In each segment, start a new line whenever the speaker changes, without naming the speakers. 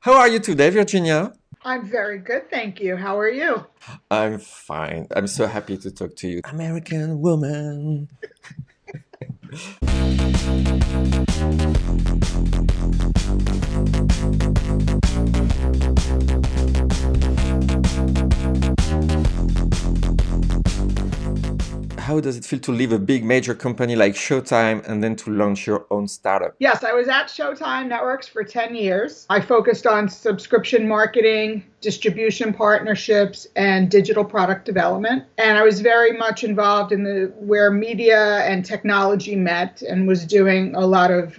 How are you today, Virginia?
I'm very good, thank you. How are you?
I'm fine. I'm so happy to talk to you. American woman. How does it feel to leave a big major company like Showtime and then to launch your own startup?
Yes, I was at Showtime Networks for 10 years. I focused on subscription marketing, distribution partnerships, and digital product development. And I was very much involved in the where media and technology met and was doing a lot of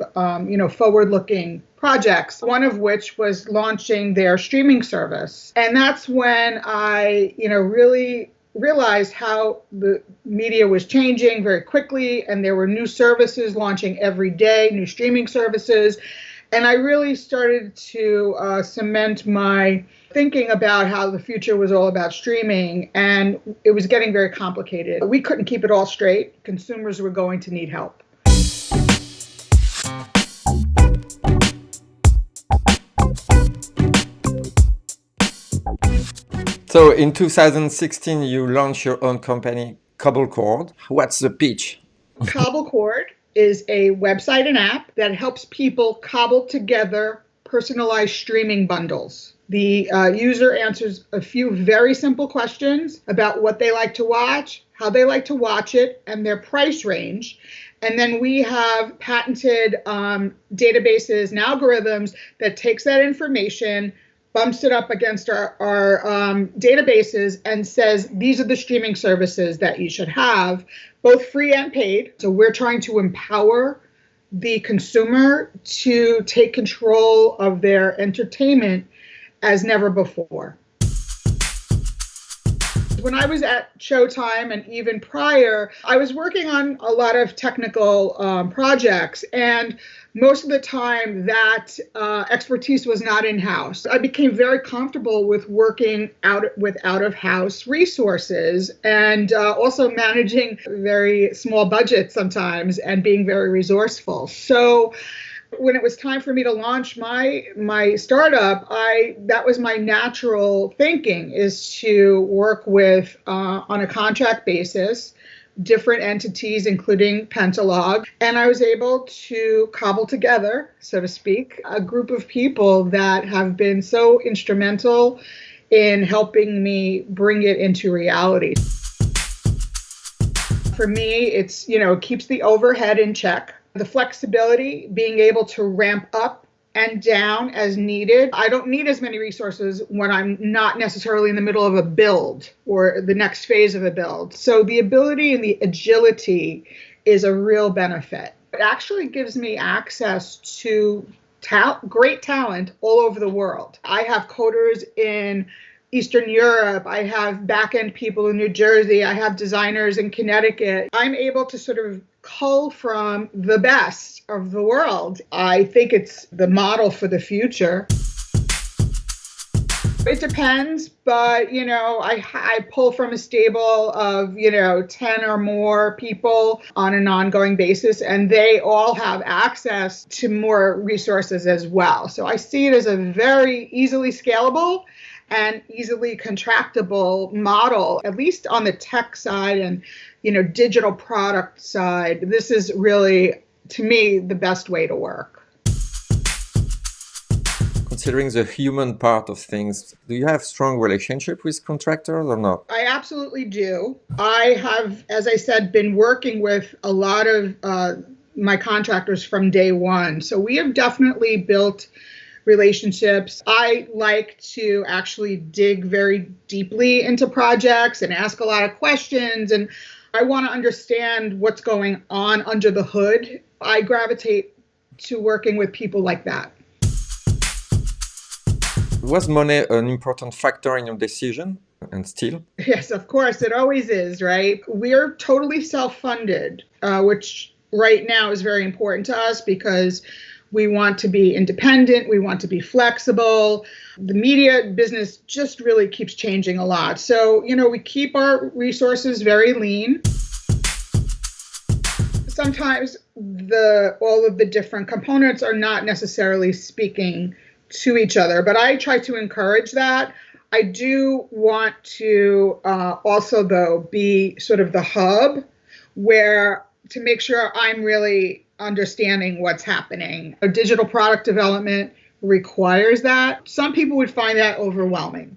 forward-looking projects, one of which was launching their streaming service. And that's when I, really realized how the media was changing very quickly and there were new services launching every day, new streaming services. And I really started to cement my thinking about how the future was all about streaming, and it was getting very complicated. We couldn't keep it all straight. Consumers were going to need help.
So in 2016, you launched your own company, Cobblecord. What's the pitch?
Cobblecord is a website and app that helps people cobble together personalized streaming bundles. The user answers a few very simple questions about what they like to watch, how they like to watch it, and their price range. And then we have patented databases and algorithms that takes that information, bumps it up against our databases and says, these are the streaming services that you should have, both free and paid. So we're trying to empower the consumer to take control of their entertainment as never before. When I was at Showtime and even prior, I was working on a lot of technical projects, and most of the time that expertise was not in-house. I became very comfortable with working with out-of-house resources and also managing very small budgets sometimes and being very resourceful. So when it was time for me to launch my startup, that was my natural thinking, is to work with on a contract basis different entities, including Pentalog, and I was able to cobble together, so to speak, a group of people that have been so instrumental in helping me bring it into reality. For me, it keeps the overhead in check. The flexibility, being able to ramp up and down as needed. I don't need as many resources when I'm not necessarily in the middle of a build or the next phase of a build. So the ability and the agility is a real benefit. It actually gives me access to great talent all over the world. I have coders in Eastern Europe. I have back-end people in New Jersey. I have designers in Connecticut. I'm able to sort of cull from the best of the world. I think it's the model for the future. It depends, but I pull from a stable of 10 or more people on an ongoing basis, and they all have access to more resources as well. So I see it as a very easily scalable and easily contractable model, at least on the tech side and digital product side. This is really, to me, the best way to work.
Considering the human part of things, do you have strong relationship with contractors or not?
I absolutely do. I have, as I said, been working with a lot of my contractors from day one. So we have definitely built relationships. I like to actually dig very deeply into projects and ask a lot of questions, and I want to understand what's going on under the hood. I gravitate to working with people like that.
Was money an important factor in your decision and still?
Yes, of course, it always is, right? We're totally self-funded, which right now is very important to us because we want to be independent. We want to be flexible. The media business just really keeps changing a lot. So, we keep our resources very lean. Sometimes all of the different components are not necessarily speaking to each other, but I try to encourage that. I do want to also, though, be sort of the hub where to make sure I'm really understanding what's happening. A digital product development requires that. Some people would find that overwhelming.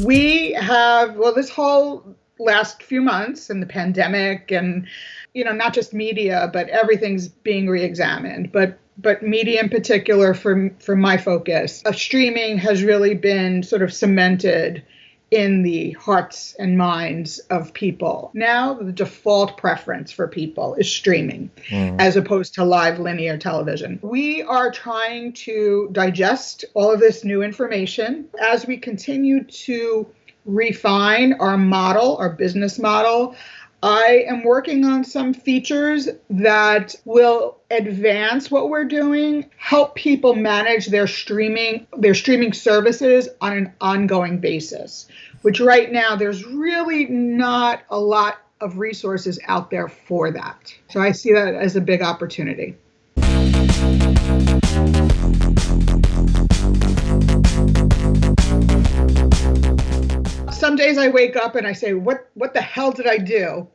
We have, well, this whole last few months and the pandemic and, not just media, but everything's being reexamined. But media in particular for my focus, streaming has really been sort of cemented in the hearts and minds of people. Now the default preference for people is streaming as opposed to live linear television. We are trying to digest all of this new information as we continue to refine our model, our business model. I am working on some features that will advance what we're doing, help people manage their streaming services on an ongoing basis, which right now there's really not a lot of resources out there for that. So I see that as a big opportunity. Some days I wake up and I say, what the hell did I do?